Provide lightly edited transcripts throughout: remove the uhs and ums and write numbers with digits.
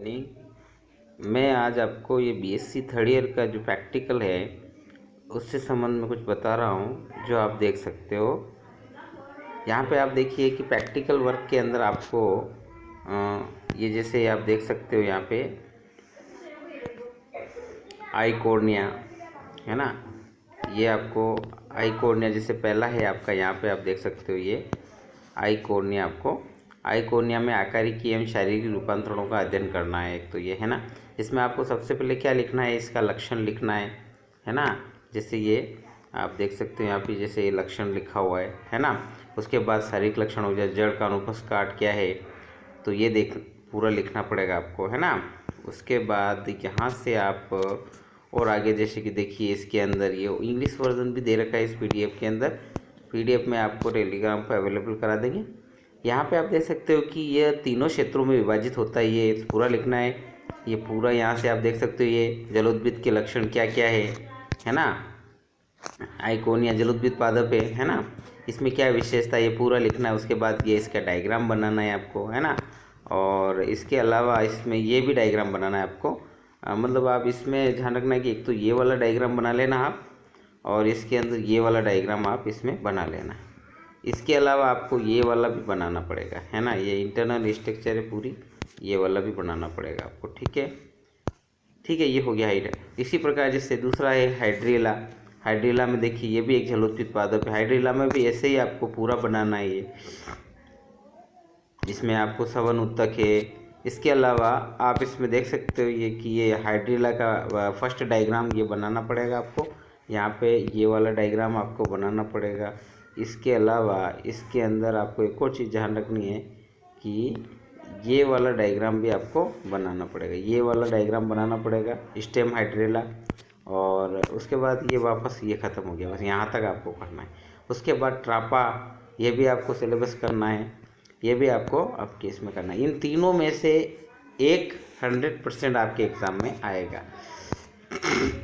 मैं आज आपको ये बीएससी थर्ड ईयर का जो प्रैक्टिकल है उससे संबंध में कुछ बता रहा हूँ, जो आप देख सकते हो। यहाँ पे आप देखिए कि प्रैक्टिकल वर्क के अंदर आपको ये जैसे आप देख सकते हो यहाँ पे आई कॉर्निया है ना। ये आपको आई कॉर्निया जैसे पहला है आपका, यहाँ पे आप देख सकते हो ये आई कॉर्निया। आपको आई कॉर्निया में आकारिकी एवं शारीरिक रूपांतरणों का अध्ययन करना है। एक तो ये है ना, इसमें आपको सबसे पहले क्या लिखना है, इसका लक्षण लिखना है ना। जैसे ये आप देख सकते हो यहाँ पे जैसे ये लक्षण लिखा हुआ है ना। उसके बाद शारीरिक लक्षण हो जाए, जड़ का अनुप्रस्थ काट क्या है, तो ये देख पूरा लिखना पड़ेगा आपको, है ना। उसके बाद यहाँ से आप और आगे जैसे कि देखिए इसके अंदर ये इंग्लिश वर्जन भी दे रखा है इस पीडीएफ के अंदर। पीडीएफ में आपको टेलीग्राम पर अवेलेबल करा देंगे। यहाँ पे आप देख सकते हो कि ये तीनों क्षेत्रों में विभाजित होता है, ये पूरा लिखना है। ये पूरा यहाँ से आप देख सकते हो ये जलोद्भिद के लक्षण क्या क्या है ना। आइकोनिया जलोद्भिद पादप है ना, इसमें क्या विशेषता ये पूरा लिखना है। उसके बाद ये इसका डायग्राम बनाना है आपको, है ना। और इसके अलावा इसमें ये भी डायग्राम बनाना है आपको। मतलब आप इसमें ध्यान रखना है कि एक तो ये वाला डायग्राम बना लेना आप, और इसके अंदर ये वाला डायग्राम आप इसमें बना लेना। इसके अलावा आपको ये वाला भी बनाना पड़ेगा, है ना। ये इंटरनल स्ट्रक्चर है पूरी, ये वाला भी बनाना पड़ेगा आपको, ठीक है। ठीक है, ये हो गया हाइड। इसी प्रकार जैसे दूसरा है हाइड्रीला। हाइड्रीला में देखिए ये भी एक जलोद्भिद पादप है। हाइड्रीला में भी ऐसे ही आपको पूरा बनाना है ये। इसमें आपको सवन उत्तक है। इसके अलावा आप इसमें देख सकते हो ये कि ये हाइड्रीला का फर्स्ट डायग्राम ये बनाना पड़ेगा आपको। यहाँ पे ये वाला डायग्राम आपको बनाना पड़ेगा। इसके अलावा इसके अंदर आपको एक और चीज़ ध्यान रखनी है कि ये वाला डायग्राम भी आपको बनाना पड़ेगा। ये वाला डायग्राम बनाना पड़ेगा, स्टेम हाइड्रीला। और उसके बाद ये वापस ये ख़त्म हो गया, बस यहाँ तक आपको करना है। उसके बाद ट्रापा, ये भी आपको सिलेबस करना है, ये भी आपको आपके इसमें करना है। इन तीनों में से एक 100% आपके एग्ज़ाम में आएगा।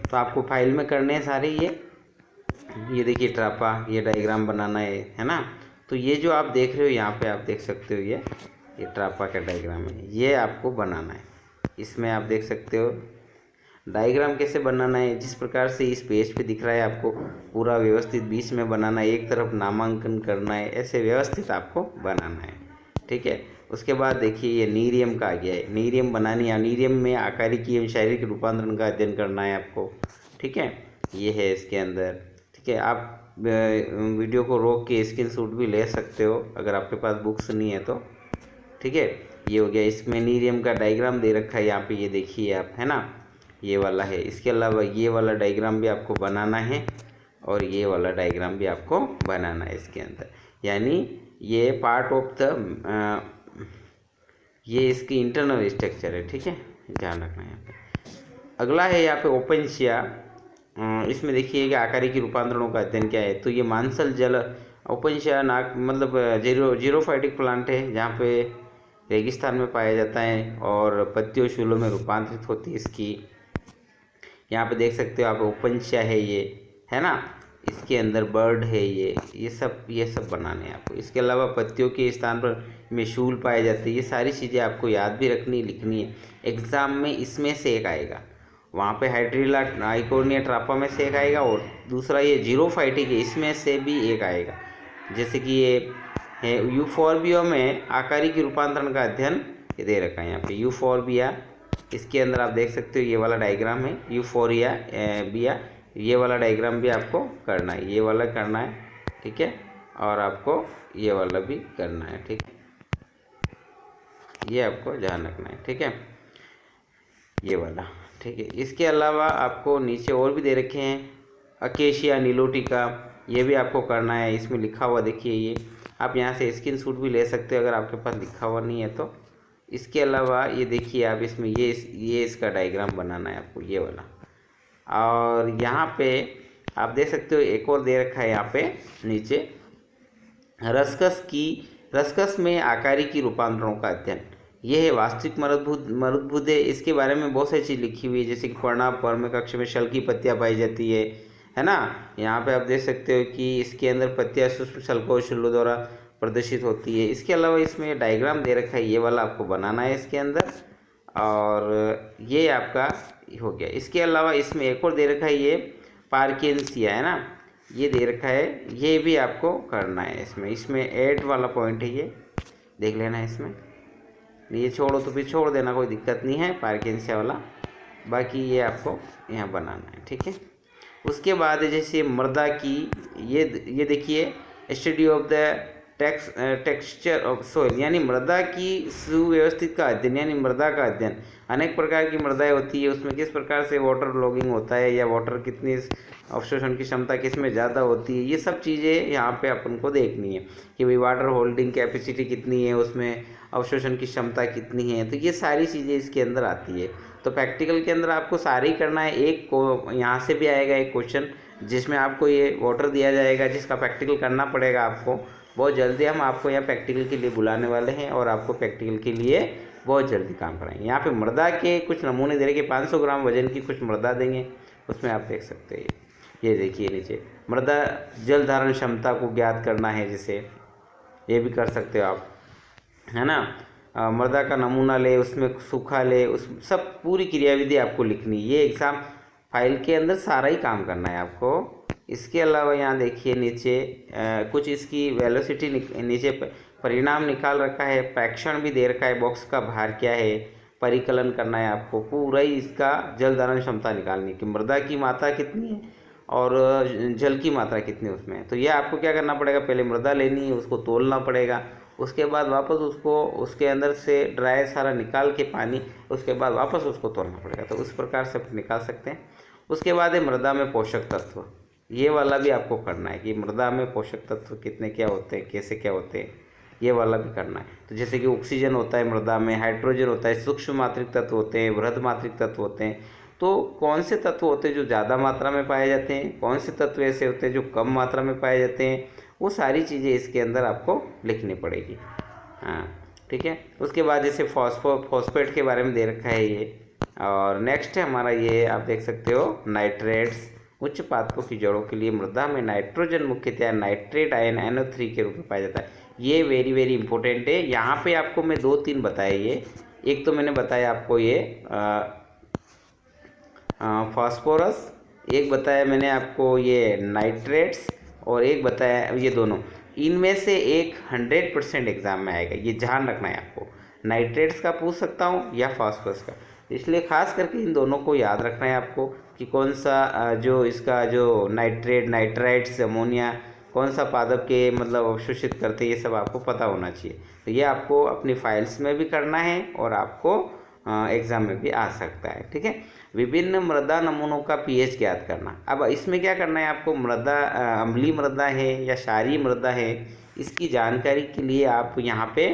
तो आपको फाइल में करने हैं सारे ये देखिए ट्रापा, ये डायग्राम बनाना है ना। तो ये जो आप देख रहे हो यहाँ पे आप देख सकते हो ये ट्रापा का डायग्राम है, ये आपको बनाना है। इसमें आप देख सकते हो डायग्राम कैसे बनाना है, जिस प्रकार से इस पेज पे दिख रहा है आपको पूरा व्यवस्थित बीच में बनाना है, एक तरफ नामांकन करना है, ऐसे व्यवस्थित आपको बनाना है, ठीक है। उसके बाद देखिए ये नीरियम का आ गया है, नीरियम बनानी है। नीरियम में आकारिकी एवं शारीरिक रूपांतरण का अध्ययन करना है आपको, ठीक है। ये है इसके अंदर, ठीक है। आप वीडियो को रोक के स्क्रीनशॉट भी ले सकते हो अगर आपके पास बुक्स नहीं है तो, ठीक है। ये हो गया, इसमें नीरियम का डायग्राम दे रखा है यहाँ पे, ये देखिए आप, है ना, ये वाला है। इसके अलावा ये वाला डायग्राम भी आपको बनाना है, और ये वाला डायग्राम भी आपको बनाना है इसके अंदर। यानी ये पार्ट ऑफ द ये इसकी इंटरनल स्ट्रक्चर है, ठीक है, ध्यान रखना है यहाँ पे। अगला है यहाँ पे ओपेनशिया। इसमें देखिए कि आकारिकी रूपांतरणों का अध्ययन क्या है। तो ये मांसल जल ओपेनशिया नाक मतलब जीरोफाइटिक प्लांट है, जहाँ पे रेगिस्तान में पाया जाता है और पत्तियों शूलों में रूपांतरित होती है इसकी। यहाँ पे देख सकते हो आप ओपेनशिया है ये, है ना। इसके अंदर बर्ड है ये सब बनाने हैं आपको। इसके अलावा पत्तियों के स्थान पर में शूल पाए जाते हैं। ये सारी चीज़ें आपको याद भी रखनी लिखनी है। एग्ज़ाम में इसमें से एक आएगा, वहाँ पे हाइड्रीला आइकोनिया ट्रापा में से एक आएगा, और दूसरा ये जीरोफाइटिक है, इसमें से भी एक आएगा। जैसे कि ये है यूफोर्बिया में आकारिकी रूपांतरण का अध्ययन ये दे रखा है यहाँ पे, यूफोर्बिया। इसके अंदर आप देख सकते हो ये वाला डायग्राम है यूफोरिया बिया। ये वाला डायग्राम भी आपको करना है, ये वाला करना है, ठीक है। और आपको ये वाला भी करना है, ठीक है। ये आपको ध्यान रखना है, ठीक है, ये वाला, ठीक है। इसके अलावा आपको नीचे और भी दे रखे हैं, अकेशिया नीलोटिका, ये भी आपको करना है। इसमें लिखा हुआ देखिए ये, आप यहाँ से स्क्रीनशॉट भी ले सकते हो अगर आपके पास लिखा हुआ नहीं है तो। इसके अलावा ये देखिए आप इसमें ये इसका डायग्राम बनाना है आपको, ये वाला। और यहाँ पे आप देख सकते हो एक और दे रखा है यहाँ पे नीचे, रसकस में आकारिकी रूपांतरणों का अध्ययन। ये है वास्तविक मरुद्भुदे। इसके बारे में बहुत सारी चीज़ लिखी हुई है, जैसे कि पर्णव कक्ष में शल की पत्तियाँ पाई जाती है ना। यहाँ पे आप देख सकते हो कि इसके अंदर पत्तियाँ सूक्ष्म शल्कों और शूलों द्वारा प्रदर्शित होती है। इसके अलावा इसमें डायग्राम दे रखा है, ये वाला आपको बनाना है इसके अंदर। और ये आपका हो गया। इसके अलावा इसमें एक और दे रखा है, ये पार्किंसिया है ना, ये दे रखा है, ये भी आपको करना है। इसमें ऐड वाला पॉइंट है, ये देख लेना है। इसमें ये छोड़ो तो फिर छोड़ देना, कोई दिक्कत नहीं है पार्किंसिया वाला। बाकी ये आपको यहाँ बनाना है, ठीक है। उसके बाद जैसे मृदा की, ये देखिए, study of the texture of soil, यानी मृदा की सुव्यवस्थित का अध्ययन, यानी मृदा का अध्ययन। अनेक प्रकार की मृदाएं होती है, उसमें किस प्रकार से वाटर लॉगिंग होता है, या वाटर कितनी अवशोषण की क्षमता किस में ज़्यादा होती है, ये सब चीज़ें यहाँ पे अपन को देखनी है कि भाई वाटर होल्डिंग कैपेसिटी कितनी है, उसमें अवशोषण की क्षमता कितनी है। तो ये सारी चीज़ें इसके अंदर आती है। तो प्रैक्टिकल के अंदर आपको सारे ही करना है। एक को यहाँ से भी आएगा एक क्वेश्चन जिसमें आपको ये वाटर दिया जाएगा, जिसका प्रैक्टिकल करना पड़ेगा आपको। बहुत जल्दी हम आपको यहाँ प्रैक्टिकल के लिए बुलाने वाले हैं और आपको प्रैक्टिकल के लिए बहुत जल्दी काम कराएंगे। यहाँ पे मृदा के कुछ नमूने दे रहे कि 500 ग्राम वजन की कुछ मृदा देंगे, उसमें आप देख सकते हैं। ये देखिए नीचे, मृदा जल धारण क्षमता को ज्ञात करना है, जिसे ये भी कर सकते हो आप, है ना। मृदा का नमूना ले, उसमें सूखा ले, उस सब पूरी क्रियाविधि आपको लिखनी है। ये एग्ज़ाम फाइल के अंदर सारा ही काम करना है आपको। इसके अलावा यहाँ देखिए नीचे कुछ इसकी वेलोसिटी नीचे परिणाम निकाल रखा है, प्रेक्षण भी दे रखा है, बॉक्स का भार क्या है, परिकलन करना है आपको, पूरा ही इसका जल धारण क्षमता निकालनी है कि मृदा की मात्रा कितनी है और जल की मात्रा कितनी उसमें। तो ये आपको क्या करना पड़ेगा, पहले मृदा लेनी है, उसको तोलना पड़ेगा, उसके बाद वापस उसको उसके अंदर से ड्राई सारा निकाल के पानी, उसके बाद वापस उसको तोलना पड़ेगा। तो उस प्रकार से आप निकाल सकते हैं। उसके बाद है मृदा में पोषक तत्व, ये वाला भी आपको करना है कि मृदा में पोषक तत्व कितने क्या होते हैं, कैसे क्या होते हैं, ये वाला भी करना है। तो जैसे कि ऑक्सीजन होता है मृदा में, हाइड्रोजन होता है, सूक्ष्म मात्रिक तत्व होते हैं, बृहद मात्रिक तत्व होते हैं। तो कौन से तत्व होते हैं जो ज़्यादा मात्रा में पाए जाते हैं, कौन से तत्व ऐसे होते हैं जो कम मात्रा में पाए जाते हैं, वो सारी चीज़ें इसके अंदर आपको लिखनी पड़ेगी। हाँ ठीक है। उसके बाद जैसे फॉस्फेट के बारे में दे रखा है ये। और नेक्स्ट है हमारा ये, आप देख सकते हो, नाइट्रेट्स। उच्च पादपों की जड़ों के लिए मृदा में नाइट्रोजन मुख्यतया नाइट्रेट आयन NO3 के रूप में पाया जाता है। ये वेरी वेरी इंपॉर्टेंट है। यहाँ पे आपको मैं 2-3 बताए ये। एक तो मैंने बताया आपको ये फास्फोरस, एक बताया मैंने आपको ये नाइट्रेट्स, और एक बताया ये दोनों। इनमें से एक 100% एग्जाम में आएगा, ये ध्यान रखना है आपको। नाइट्रेट्स का पूछ सकता हूँ या फास्फोरस का, इसलिए खास करके इन दोनों को याद रखना है आपको कि कौन सा जो इसका जो नाइट्रेट, नाइट्राइट्स, अमोनिया कौन सा पादप के मतलब अवशोषित करते हैं, ये सब आपको पता होना चाहिए। तो ये आपको अपनी फाइल्स में भी करना है और आपको एग्ज़ाम में भी आ सकता है, ठीक है। विभिन्न मृदा नमूनों का pH ज्ञात करना। अब इसमें क्या करना है आपको, मृदा अम्लीय मृदा है या क्षारीय मृदा है, इसकी जानकारी के लिए आप यहाँ पे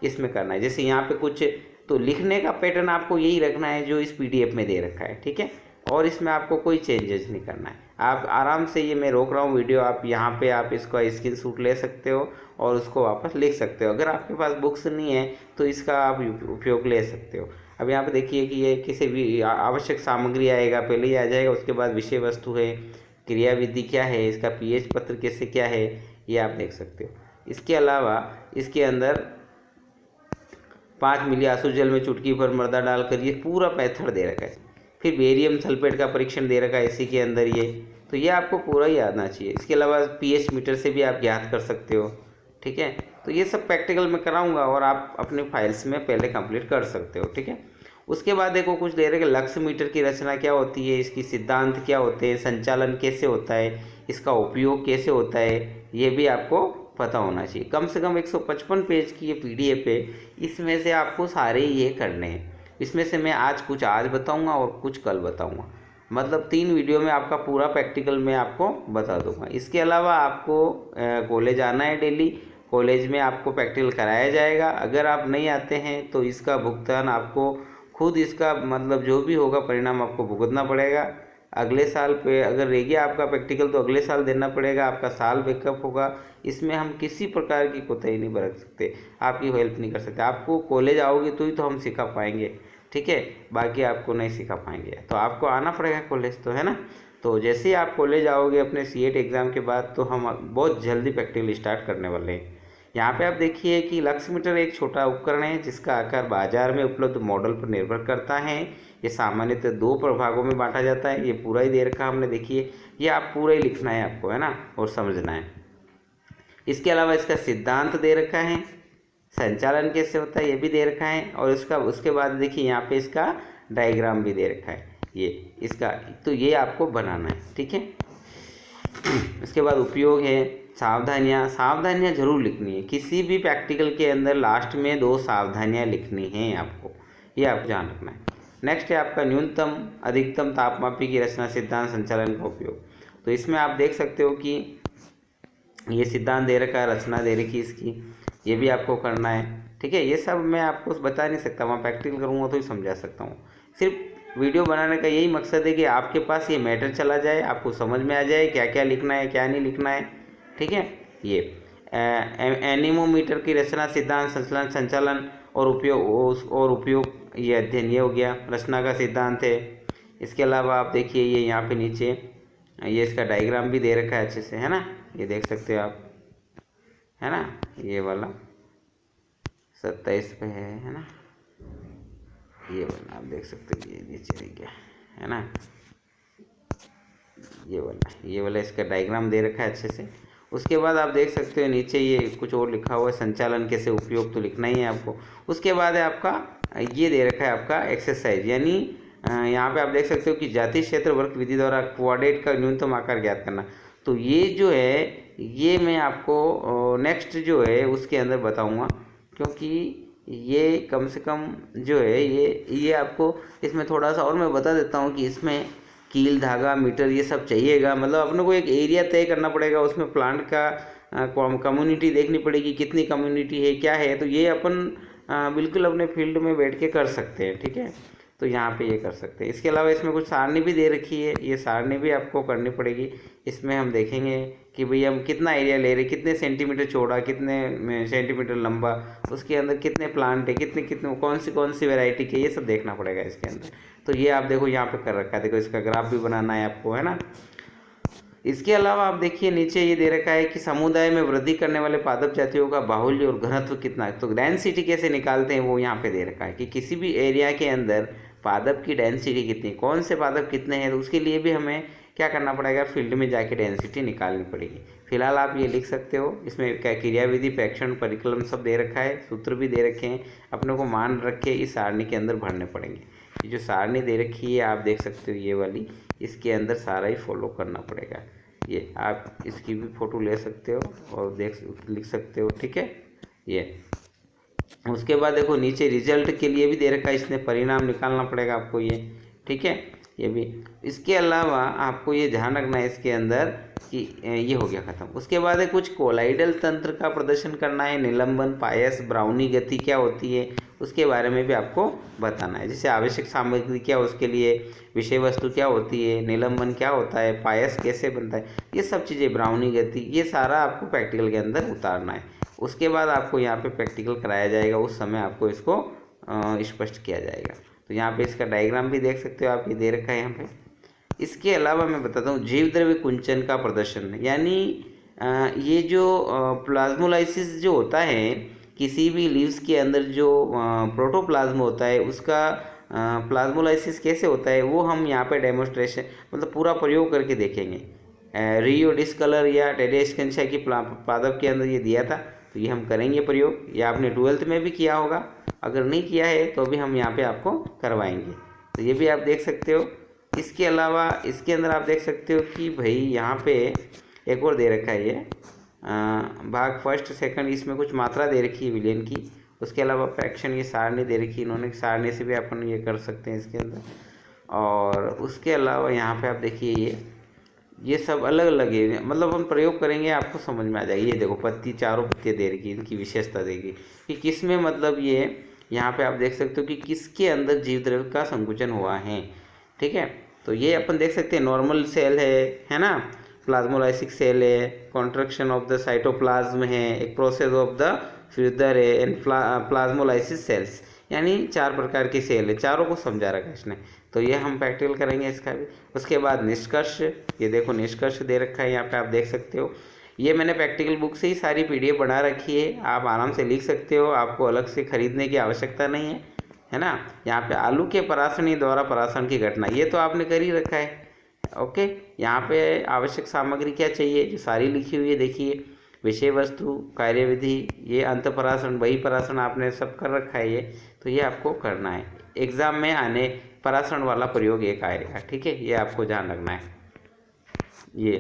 इसमें करना है। जैसे यहाँ पे कुछ तो लिखने का पैटर्न आपको यही रखना है जो इस PDF में दे रखा है, ठीक है। और इसमें आपको कोई चेंजेस नहीं करना है। आप आराम से, ये मैं रोक रहा हूँ वीडियो, आप यहाँ पे आप इसका स्क्रीनशॉट ले सकते हो और उसको वापस लिख सकते हो। अगर आपके पास बुक्स नहीं है तो इसका आप उपयोग ले सकते हो। अब यहाँ पे देखिए कि ये किसी भी आवश्यक सामग्री आएगा, पहले ही आ जाएगा, उसके बाद विषय वस्तु है, क्रियाविधि क्या है, इसका pH पत्र कैसे क्या है, ये आप देख सकते हो। इसके अलावा इसके अंदर 5 मिली आंसू जल में चुटकी भर मृदा डालकर, ये पूरा मेथड दे रखा है। फिर बेरियम सल्फेट का परीक्षण दे रखा है इसी के अंदर ये, तो ये आपको पूरा ही आना चाहिए। इसके अलावा pH मीटर से भी आप ज्ञात कर सकते हो, ठीक है। तो ये सब प्रैक्टिकल में कराऊंगा और आप अपने फाइल्स में पहले कंप्लीट कर सकते हो, ठीक है। उसके बाद देखो कुछ दे रहे कि लक्ष्य मीटर की रचना क्या होती है, इसकी सिद्धांत क्या होते हैं, संचालन कैसे होता है, इसका उपयोग कैसे होता है, ये भी आपको पता होना चाहिए। कम से कम 155 पेज की ये PDF है, इसमें से आपको सारे ये करने हैं। इसमें से मैं आज बताऊंगा और कुछ कल बताऊंगा, मतलब 3 वीडियो में आपका पूरा प्रैक्टिकल मैं आपको बता दूंगा। इसके अलावा आपको कॉलेज आना है डेली, कॉलेज में आपको प्रैक्टिकल कराया जाएगा। अगर आप नहीं आते हैं तो इसका भुगतान आपको खुद, इसका मतलब जो भी होगा परिणाम आपको भुगतना पड़ेगा। अगले साल पे अगर रह गया आपका प्रैक्टिकल तो अगले साल देना पड़ेगा, आपका साल बैकअप होगा। इसमें हम किसी प्रकार की कोताही नहीं बरत सकते, आपकी हेल्प नहीं कर सकते। आपको कॉलेज आओगे तो ही तो हम सिखा पाएंगे, ठीक है, बाकी आपको नहीं सिखा पाएंगे। तो आपको आना पड़ेगा कॉलेज, तो है ना। तो जैसे ही आप कॉलेज आओगे अपने C8 एग्ज़ाम के बाद, तो हम बहुत जल्दी प्रैक्टिकल स्टार्ट करने वाले हैं। यहाँ पे आप देखिए कि लक्स मीटर एक छोटा उपकरण है जिसका आकार बाजार में उपलब्ध मॉडल पर निर्भर करता है। ये सामान्यतः दो प्रभागों में बांटा जाता है। ये पूरा ही दे रखा हमने, देखिए ये आप पूरा ही लिखना है आपको, है ना, और समझना है। इसके अलावा इसका सिद्धांत दे रखा है, संचालन कैसे होता है ये भी दे रखा है, और इसका उसके बाद देखिए यहाँ पे इसका डायग्राम भी दे रखा है ये इसका, तो ये आपको बनाना है, ठीक है। इसके बाद उपयोग है, सावधानियाँ जरूर लिखनी है। किसी भी प्रैक्टिकल के अंदर लास्ट में 2 सावधानियाँ लिखनी हैं आपको, ये आपको ध्यान रखना है। नेक्स्ट है आपका न्यूनतम अधिकतम तापमापी की रचना सिद्धांत संचालन का उपयोग। तो इसमें आप देख सकते हो कि ये सिद्धांत दे रखा है, रचना दे रखी है इसकी, ये भी आपको करना है, ठीक है। ये सब मैं आपको बता नहीं सकता, वहाँ प्रैक्टिकल करूँगा तो ही समझा सकता हूँ। सिर्फ वीडियो बनाने का यही मकसद है कि आपके पास ये मैटर चला जाए, आपको समझ में आ जाए क्या क्या लिखना है क्या नहीं लिखना है, ठीक है। ये एनीमोमीटर की रचना सिद्धांत संचालन और उपयोग ये अध्ययन, ये हो गया, रचना का सिद्धांत है। इसके अलावा आप देखिए ये यहाँ पे नीचे ये इसका डायग्राम भी दे रखा है अच्छे से, है ना, ये देख सकते हो आप, है ना, ये वाला 27 पे है ना, ये वाला आप देख सकते हो, ये नीचे रह गया, है ना, ये वाला इसका डायग्राम दे रखा है अच्छे से। उसके बाद आप देख सकते हो नीचे ये कुछ और लिखा हुआ है, संचालन कैसे उपयोग, तो लिखना ही है आपको। उसके बाद है आपका ये दे रखा है आपका एक्सरसाइज, यानी यहाँ पे आप देख सकते हो कि जातीय क्षेत्र वर्ग विधि द्वारा क्वाड्रेट का न्यूनतम आकार ज्ञात करना। तो ये जो है ये मैं आपको नेक्स्ट जो है उसके अंदर बताऊँगा, क्योंकि ये कम से कम जो है ये आपको इसमें थोड़ा सा और मैं बता देता हूँ कि इसमें कील, धागा, मीटर ये सब चाहिएगा। मतलब अपने को एक एरिया तय करना पड़ेगा, उसमें प्लांट का कम्युनिटी देखनी पड़ेगी, कितनी कम्युनिटी है क्या है, तो ये अपन बिल्कुल अपने फील्ड में बैठ के कर सकते हैं, ठीक है। तो यहाँ पे ये कर सकते हैं। इसके अलावा इसमें कुछ सारणी भी दे रखी है, ये सारणी भी आपको करनी पड़ेगी। इसमें हम देखेंगे कि भाई हम कितना एरिया ले रहे, कितने सेंटीमीटर चौड़ा, कितने सेंटीमीटर लंबा, उसके अंदर कितने प्लांट है, कितने कौन सी वैरायटी के, ये सब देखना पड़ेगा इसके अंदर। तो ये आप देखो यहाँ पे कर रखा है, देखो इसका ग्राफ भी बनाना है आपको, है ना। इसके अलावा आप देखिए नीचे ये दे रखा है कि समुदाय में वृद्धि करने वाले पादप जातियों का बाहुल्य और घनत्व कितना है। तो डेंसिटी कैसे निकालते हैं वो यहाँ पे दे रखा है कि किसी भी एरिया के अंदर पादप की डेंसिटी कितनी, कौन से पादप कितने हैं, तो उसके लिए भी हमें क्या करना पड़ेगा, फील्ड में जाके डेंसिटी निकालनी पड़ेगी। फिलहाल आप ये लिख सकते हो, इसमें क्या क्रियाविधि, प्रेक्षण, परिकलन सब दे रखा है, सूत्र भी दे रखे हैं, अपने को मान रख के इस सारणी के अंदर भरने पड़ेंगे। ये जो सारणी दे रखी है आप देख सकते हो ये वाली, इसके अंदर सारा ही फॉलो करना पड़ेगा। ये आप इसकी भी फ़ोटो ले सकते हो और लिख सकते हो, ठीक है। ये उसके बाद देखो नीचे रिजल्ट के लिए भी दे रखा है, इसने परिणाम निकालना पड़ेगा आपको ये, ठीक है, ये भी। इसके अलावा आपको ये ध्यान रखना है इसके अंदर कि ये हो गया ख़त्म। उसके बाद है कुछ कोलाइडल तंत्र का प्रदर्शन करना है, निलंबन, पायस, ब्राउनी गति क्या होती है उसके बारे में भी आपको बताना है। जैसे आवश्यक सामग्री क्या, उसके लिए विषय वस्तु क्या होती है, निलंबन क्या होता है, पायस कैसे बनता है, ये सब चीज़ें, ब्राउनी गति, ये सारा आपको प्रैक्टिकल के अंदर उतारना है। उसके बाद आपको यहाँ पे प्रैक्टिकल कराया जाएगा, उस समय आपको इसको स्पष्ट किया जाएगा। तो यहाँ पे इसका डायग्राम भी देख सकते हो आप, ये दे रखा है यहाँ पे। इसके अलावा मैं बताता हूँ जीव द्रव्य कुंचन का प्रदर्शन, यानी ये जो प्लाज्मोलाइसिस जो होता है, किसी भी लीव्स के अंदर जो प्रोटोप्लाज्म होता है उसका प्लाज्मोलाइसिस कैसे होता है वो हम यहाँ पे डेमोस्ट्रेशन मतलब पूरा प्रयोग करके देखेंगे। रियो डिस्कलर या टेडेस्केंशिया की पादप के अंदर ये दिया था, तो ये हम करेंगे प्रयोग। ये आपने 12th में भी किया होगा, अगर नहीं किया है तो भी हम यहाँ पे आपको करवाएंगे। तो ये भी आप देख सकते हो। इसके अलावा इसके अंदर आप देख सकते हो कि भाई यहाँ पे एक और दे रखा है ये भाग फर्स्ट सेकंड, इसमें कुछ मात्रा दे रखी है विलेन की। उसके अलावा फ्रैक्शन ये सारणी दे रखी है इन्होंने, सारणी से भी अपन ये कर सकते हैं इसके अंदर। और उसके अलावा यहाँ पे आप देखिए ये सब अलग अलग है, मतलब हम प्रयोग करेंगे आपको समझ में आ जाएगी। ये देखो पत्ती, चारों पत्तियाँ दे रखी, इनकी विशेषता देगी कि किस में, मतलब ये यहाँ पे आप देख सकते हो कि किसके अंदर जीव द्रव्य का संकुचन हुआ है, ठीक है। तो ये अपन देख सकते हैं नॉर्मल सेल है ना, प्लाज्मोलाइसिक सेल है, कॉन्ट्रैक्शन ऑफ द साइटोप्लाज्म है, एक प्रोसेस ऑफ द फ्यूदर है, एंड प्लाज्मोलाइसिस सेल्स, यानी 4 प्रकार की सेल है, चारों को समझा रखा है इसने। तो ये हम प्रैक्टिकल करेंगे इसका भी। उसके बाद निष्कर्ष, ये देखो निष्कर्ष दे रखा है यहाँ पे आप देख सकते हो। ये मैंने प्रैक्टिकल बुक से ही सारी PDF बना रखी है, आप आराम से लिख सकते हो, आपको अलग से खरीदने की आवश्यकता नहीं है ना। यहाँ पे आलू के परासनी द्वारा परासरण की घटना, ये तो आपने कर ही रखा है। ओके, यहाँ पे आवश्यक सामग्री क्या चाहिए जो सारी लिखी हुई है, देखिए विषय वस्तु, कार्यविधि, ये अंतःपरासरण, बहिःपरासरण आपने सब कर रखा है ये, तो ये आपको करना है। एग्जाम में आने परासरण वाला प्रयोग एक आएगा, ठीक है, ये आपको ध्यान रखना है। ये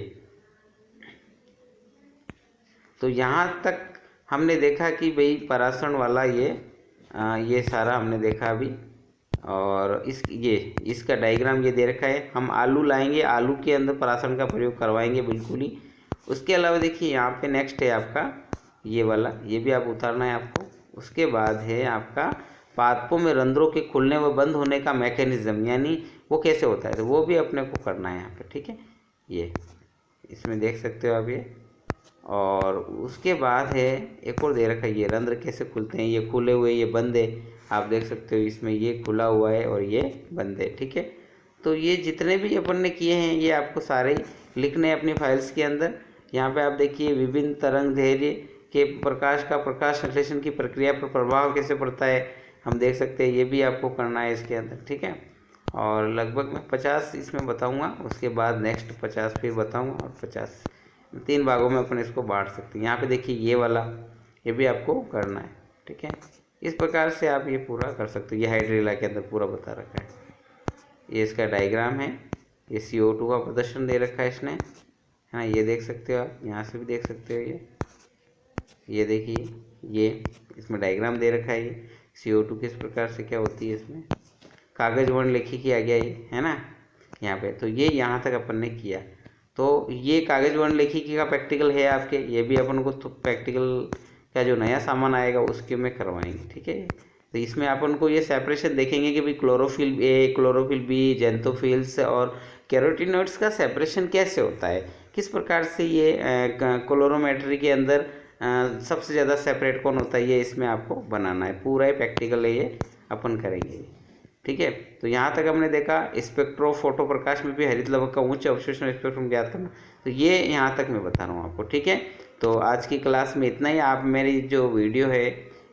तो यहाँ तक हमने देखा कि भाई परासरण वाला ये सारा हमने देखा अभी। और इसका डायग्राम ये दे रखा है। हम आलू लाएंगे, आलू के अंदर परासरण का प्रयोग करवाएंगे बिल्कुल ही। उसके अलावा देखिए यहाँ पे नेक्स्ट है आपका ये वाला, ये भी आप उतारना है आपको। उसके बाद है आपका पादपों में रंध्रों के खुलने व बंद होने का मैकेनिज्म, यानी वो कैसे होता है, तो वो भी अपने को करना है यहाँ पे, ठीक है। ये इसमें देख सकते हो आप ये। और उसके बाद है एक और दे रखा है, ये रंध्र कैसे खुलते हैं, ये खुले हुए, ये बंद है, आप देख सकते हो इसमें ये खुला हुआ है और ये बंद है, ठीक है। तो ये जितने भी अपन ने किए हैं ये आपको सारे लिखने हैं अपनी फाइल्स के अंदर। यहाँ पे आप देखिए विभिन्न तरंग दैर्ध्य के प्रकाश का प्रकाश संश्लेषण की प्रक्रिया पर प्रभाव कैसे पड़ता है, हम देख सकते हैं, ये भी आपको करना है इसके अंदर, ठीक है। और लगभग मैं 50 इसमें बताऊँगा, उसके बाद नेक्स्ट 50 फिर बताऊँगा, और 50 3 भागों में अपन इसको बांट सकते हैं। यहाँ पे देखिए ये वाला, ये भी आपको करना है, ठीक है। इस प्रकार से आप ये पूरा कर सकते हो। ये हाइड्रेला के अंदर पूरा बता रखा है, ये इसका डायग्राम है। ये CO2 का प्रदर्शन दे रखा है इसने, है ना, ये देख सकते हो आप, यहाँ से भी देख सकते हो ये देखिए, ये इसमें डायग्राम दे रखा है। ये CO2 किस प्रकार से क्या होती है, इसमें कागज वर्ण लेखिकी आ गया ये, है ना, यहाँ पे। तो ये यहाँ तक अपन ने किया। तो ये कागज वर्ण लेखिकी का प्रैक्टिकल है आपके, ये भी अपन को तो प्रैक्टिकल का जो नया सामान आएगा उसके में करवाएंगे, ठीक है। तो इसमें अपन को ये सेपरेशन देखेंगे कि भाई chlorophyll A, chlorophyll B, xanthophylls और कैरोटीनॉइड्स का सेपरेशन कैसे होता है, किस प्रकार से ये क्लोरोमेट्री के अंदर सबसे ज़्यादा सेपरेट कौन होता है, ये इसमें आपको बनाना है। पूरा ही प्रैक्टिकल है ये, अपन करेंगे, ठीक है। तो यहाँ तक हमने देखा स्पेक्ट्रोफोटो प्रकाश में भी हरित लवक का उच्च अवशोषण स्पेक्ट्रम ज्ञात करना, तो ये यहाँ तक मैं बता रहा हूँ आपको, ठीक है। तो आज की क्लास में इतना ही। आप मेरी जो वीडियो है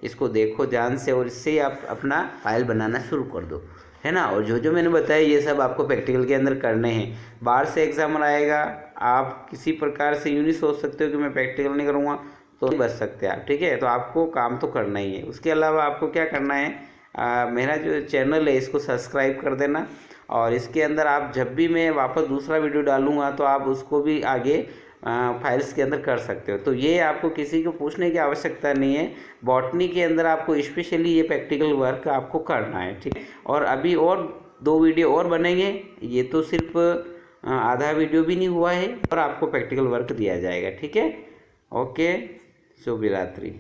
इसको देखो ध्यान से, और इससे ही आप अपना फाइल बनाना शुरू कर दो, है ना। और जो जो मैंने बताया ये सब आपको प्रैक्टिकल के अंदर करने हैं। बाहर से एग्जाम आएगा, आप किसी प्रकार से यूँ नहीं सोच सकते हो कि मैं प्रैक्टिकल नहीं करूँगा, तो बच सकते हैं आप, ठीक है। तो आपको काम तो करना ही है। उसके अलावा आपको क्या करना है, मेरा जो चैनल है इसको सब्सक्राइब कर देना, और इसके अंदर आप जब भी मैं वापस दूसरा वीडियो डालूंगा तो आप उसको भी आगे फाइल्स के अंदर कर सकते हो। तो ये आपको किसी को पूछने की आवश्यकता नहीं है। बॉटनी के अंदर आपको स्पेशली ये प्रैक्टिकल वर्क आपको करना है, ठीक है। और अभी और 2 वीडियो और बनेंगे, ये तो सिर्फ आधा वीडियो भी नहीं हुआ है, और आपको प्रैक्टिकल वर्क दिया जाएगा, ठीक है। ओके, शुभ रात्रि।